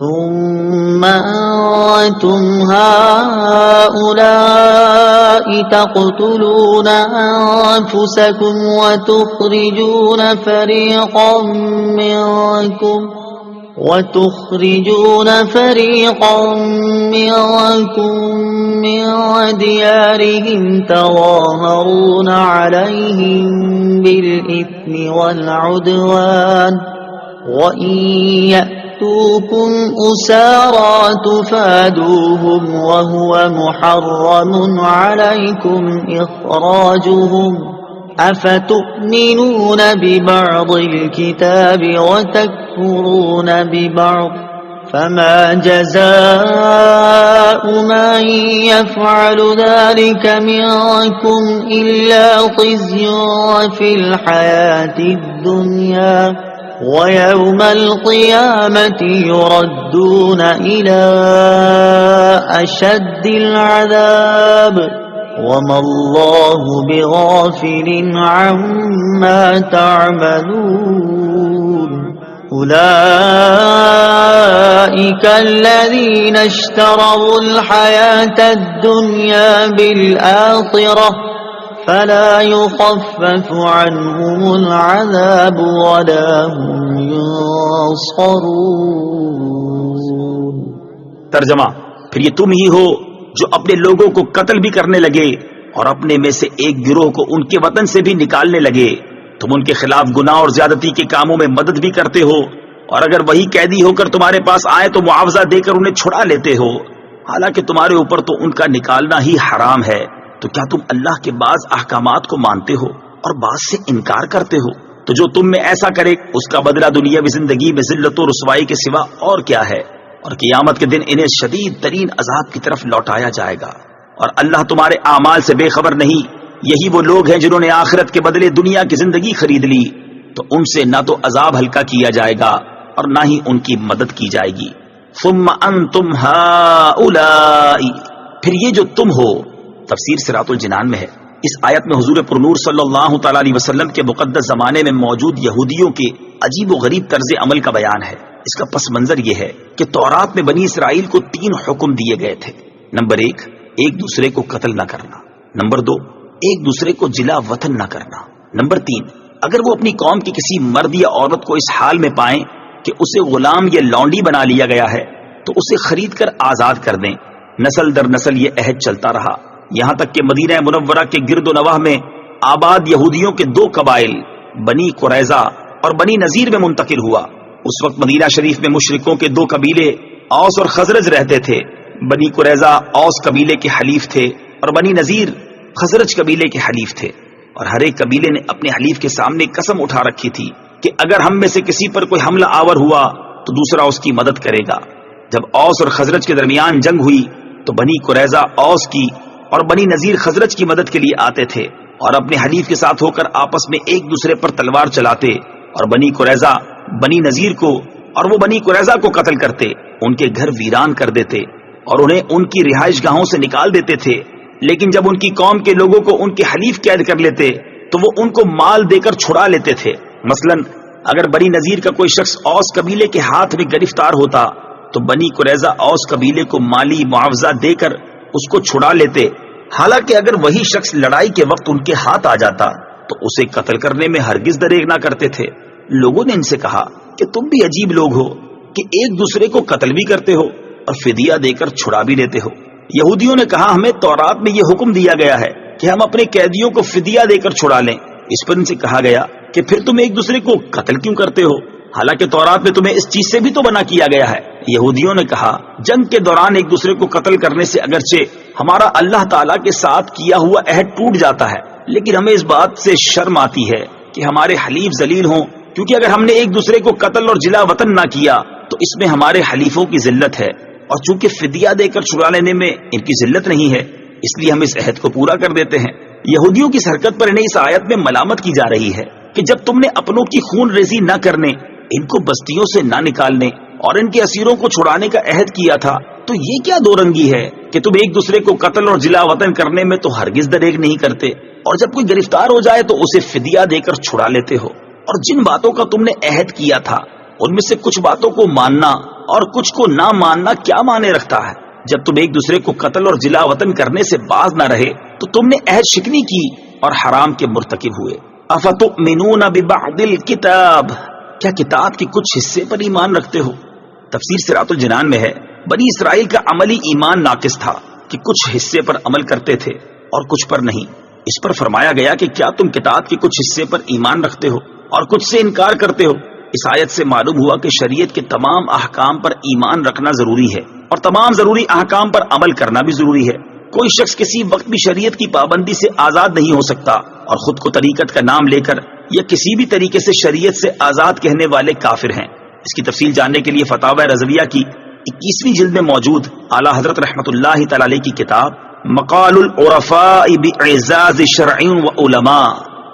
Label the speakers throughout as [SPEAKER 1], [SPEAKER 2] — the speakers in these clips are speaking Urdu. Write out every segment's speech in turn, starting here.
[SPEAKER 1] ثم أنتم هؤلاء تقتلون أنفسكم وتخرجون فريقا منكم من ديارهم تظاهرون عليهم بالإثم والعدوان وإن يأتوكم أسارى تفادوهم وهو محرم عليكم إخراجهم أفتؤمنون ببعض الكتاب وتكفرون ببعض فما جزاء من يفعل ذلك منكم إلا خزي في الحياة الدنيا ويوم القيامة يردون إلى أشد العذاب وما الله بغافل عما تعملون أولئك الذين اشتروا الحياة الدنيا بالآخرة فلا يخفف عنهم العذاب ولا هم ينصرون۔
[SPEAKER 2] ترجمہ: پھر یہ تم ہی ہو جو اپنے لوگوں کو قتل بھی کرنے لگے اور اپنے میں سے ایک گروہ کو ان کے وطن سے بھی نکالنے لگے۔ تم ان کے خلاف گناہ اور زیادتی کے کاموں میں مدد بھی کرتے ہو، اور اگر وہی قیدی ہو کر تمہارے پاس آئے تو معاوضہ دے کر انہیں چھڑا لیتے ہو، حالانکہ تمہارے اوپر تو ان کا نکالنا ہی حرام ہے۔ تو کیا تم اللہ کے بعض احکامات کو مانتے ہو اور بعض سے انکار کرتے ہو؟ تو جو تم میں ایسا کرے اس کا بدلہ دنیاوی زندگی میں ذلت و رسوائی کے سوا اور کیا ہے، اور قیامت کے دن انہیں شدید ترین عذاب کی طرف لوٹایا جائے گا۔ اور اللہ تمہارے اعمال سے بے خبر نہیں۔ یہی وہ لوگ ہیں جنہوں نے آخرت کے بدلے دنیا کی زندگی خرید لی، تو ان سے نہ تو عذاب ہلکا کیا جائے گا اور نہ ہی ان کی مدد کی جائے گی۔ ثم انتم ہؤلاء، پھر یہ جو تم ہو، تفسیر صراط الجنان میں ہے۔ اس آیت میں حضور پرنور صلی اللہ تعالی علیہ وسلم کے مقدس زمانے میں موجود یہودیوں کے عجیب و غریب طرز عمل کا بیان ہے۔ اس کا پس منظر یہ ہے کہ تورات میں بنی اسرائیل کو 3 حکم دیے گئے تھے۔ نمبر 1، ایک دوسرے کو قتل نہ کرنا۔ نمبر 2، ایک دوسرے کو جلا وطن نہ کرنا۔ نمبر 3، اگر وہ اپنی قوم کی کسی مرد یا عورت کو اس حال میں پائیں کہ اسے غلام یا لونڈی بنا لیا گیا ہے تو اسے خرید کر آزاد کر دیں۔ نسل در نسل یہ عہد چلتا رہا، یہاں تک کہ مدینہ منورہ کے گرد و نواح میں آباد یہودیوں کے 2 قبائل بنی قریظہ اور بنی نذیر میں منتقل ہوا۔ اس وقت مدینہ شریف میں مشرکوں کے 2 قبیلے اوس اور خزرج رہتے تھے۔ بنی قریظہ اوس قبیلے کے حلیف تھے اور بنی نذیر خزرج قبیلے کے حلیف تھے، اور ہر ایک قبیلے نے اپنے حلیف کے سامنے قسم اٹھا رکھی تھی کہ اگر ہم میں سے کسی پر کوئی حملہ آور ہوا تو دوسرا اس کی مدد کرے گا۔ جب اوس اور خزرج کے درمیان جنگ ہوئی تو بنی قریظہ اوس کی اور بنی نذیر خزرج کی مدد کے لیے آتے تھے اور اپنے حلیف کے ساتھ ہو کر آپس میں ایک دوسرے پر تلوار چلاتے، اور بنی قریظہ بنی نذیر کو اور وہ بنی قریظہ کو قتل کرتے، ان کے گھر ویران کر دیتے اور انہیں ان کی رہائش گاہوں سے نکال دیتے تھے۔ لیکن جب ان کی قوم کے لوگوں کو ان کے حلیف قید کر لیتے تو وہ ان کو مال دے کر چھڑا لیتے تھے۔ مثلا اگر بنی نذیر کا کوئی شخص اوس قبیلے کے ہاتھ میں گرفتار ہوتا تو بنی قریظہ اوس قبیلے کو مالی معاوضہ دے کر اس کو چھڑا لیتے، حالانکہ اگر وہی شخص لڑائی کے وقت ان کے ہاتھ آ جاتا تو اسے قتل کرنے میں ہرگز دریغ نہ کرتے تھے۔ لوگوں نے ان سے کہا کہ تم بھی عجیب لوگ ہو کہ ایک دوسرے کو قتل بھی کرتے ہو اور فدیہ دے کر چھڑا بھی لیتے ہو۔ یہودیوں نے کہا ہمیں تورات میں یہ حکم دیا گیا ہے کہ ہم اپنے قیدیوں کو فدیہ دے کر چھڑا لیں۔ اس پر ان سے کہا گیا کہ پھر تم ایک دوسرے کو قتل کیوں کرتے ہو، حالانکہ تورات میں تمہیں اس چیز سے بھی تو منع کیا گیا ہے۔ یہودیوں نے کہا جنگ کے دوران ایک دوسرے کو قتل کرنے سے اگرچہ ہمارا اللہ تعالیٰ کے ساتھ کیا ہوا عہد ٹوٹ جاتا ہے، لیکن ہمیں اس بات سے شرم آتی ہے کہ ہمارے حلیف ذلیل ہوں، کیونکہ اگر ہم نے ایک دوسرے کو قتل اور جلا وطن نہ کیا تو اس میں ہمارے حلیفوں کی ذلت ہے، اور چونکہ فدیہ دے کر چھڑا لینے میں ان کی ذلت نہیں ہے، اس لیے ہم اس عہد کو پورا کر دیتے ہیں۔ یہودیوں کی اس حرکت پر انہیں اس آیت میں ملامت کی جا رہی ہے کہ جب تم نے اپنوں کی خون ریزی نہ کرنے، ان کو بستیوں سے نہ نکالنے اور ان کے اسیروں کو چھڑانے کا عہد کیا تھا، تو یہ کیا دو رنگی ہے کہ تم ایک دوسرے کو قتل اور جلا وطن کرنے میں تو ہرگز دریغ نہیں کرتے، اور جب کوئی گرفتار ہو جائے تو اسے فدیہ دے کر چھڑا لیتے ہو، اور جن باتوں کا تم نے عہد کیا تھا ان میں سے کچھ باتوں کو ماننا اور کچھ کو نہ ماننا کیا معنی رکھتا ہے؟ جب تم ایک دوسرے کو قتل اور جلا وطن کرنے سے باز نہ رہے تو تم نے عہد شکنی کی اور حرام کے مرتکب ہوئے۔ افتؤمنون ببعض الکتاب، کیا کتاب کے کچھ حصے پر ایمان رکھتے ہو؟ تفسیر صراط الجنان میں ہے بنی اسرائیل کا عملی ایمان ناقص تھا کہ کچھ حصے پر عمل کرتے تھے اور کچھ پر نہیں۔ اس پر فرمایا گیا کہ کیا تم کتاب کے کچھ حصے پر ایمان رکھتے ہو اور کچھ سے انکار کرتے ہو؟ اس آیت سے معلوم ہوا کہ شریعت کے تمام احکام پر ایمان رکھنا ضروری ہے اور تمام ضروری احکام پر عمل کرنا بھی ضروری ہے۔ کوئی شخص کسی وقت بھی شریعت کی پابندی سے آزاد نہیں ہو سکتا، اور خود کو طریقت کا نام لے کر یا کسی بھی طریقے سے شریعت سے آزاد کہنے والے کافر ہیں۔ اس کی تفصیل جاننے کے لیے فتاوی رضویہ کی 21ویں جلد میں موجود اعلیٰ حضرت رحمت اللہ تعالی علیہ کی کتاب مقال العرفاء باعزاز شرع و علماء،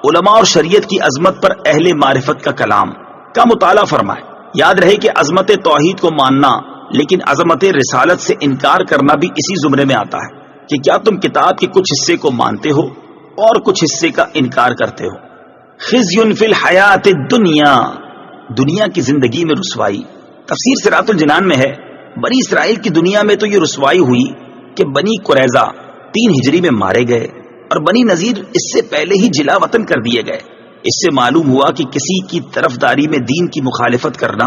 [SPEAKER 2] علماء اور شریعت کی عظمت پر اہل معرفت کا کلام کا مطالعہ فرمائے۔ یاد رہے کہ عظمت توحید کو ماننا لیکن عظمت رسالت سے انکار کرنا بھی اسی زمرے میں آتا ہے کہ کیا تم کتاب کے کچھ حصے کو مانتے ہو اور کچھ حصے کا انکار کرتے ہو۔ خزی فی الحیات الدنیا، دنیا کی زندگی میں رسوائی۔ تفسیر صراط الجنان میں ہے بنی اسرائیل کی دنیا میں تو یہ رسوائی ہوئی کہ بنی قریظہ 3 ہجری میں مارے گئے اور بنی نذیر اس سے پہلے ہی جلا وطن کر دیے گئے۔ اس سے معلوم ہوا کہ کسی کی طرفداری میں دین کی مخالفت کرنا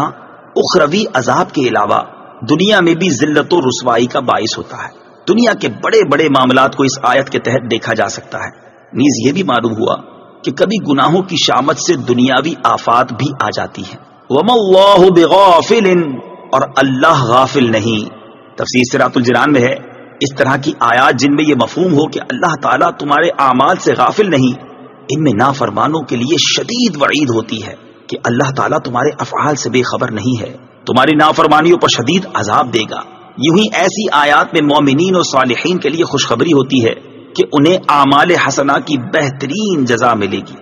[SPEAKER 2] اخروی عذاب کے علاوہ دنیا میں بھی ذلت و رسوائی کا باعث ہوتا ہے۔ دنیا کے بڑے بڑے معاملات کو اس آیت کے تحت دیکھا جا سکتا ہے۔ نیز یہ بھی معلوم ہوا کہ کبھی گناہوں کی شامت سے دنیاوی آفات بھی آ جاتی ہیں۔ وَمَا اللَّهُ بِغَافِلٍ، اور اللہ غافل نہیں۔ تفسیر صراط الجنان میں ہے اس طرح کی آیات جن میں یہ مفہوم ہو کہ اللہ تعالیٰ تمہارے اعمال سے غافل نہیں، ان میں نافرمانوں کے لیے شدید وعید ہوتی ہے کہ اللہ تعالیٰ تمہارے افعال سے بے خبر نہیں ہے، تمہاری نافرمانیوں پر شدید عذاب دے گا۔ یوں ہی ایسی آیات میں مومنین اور صالحین کے لیے خوشخبری ہوتی ہے کہ انہیں اعمال حسنہ کی بہترین جزا ملے گی۔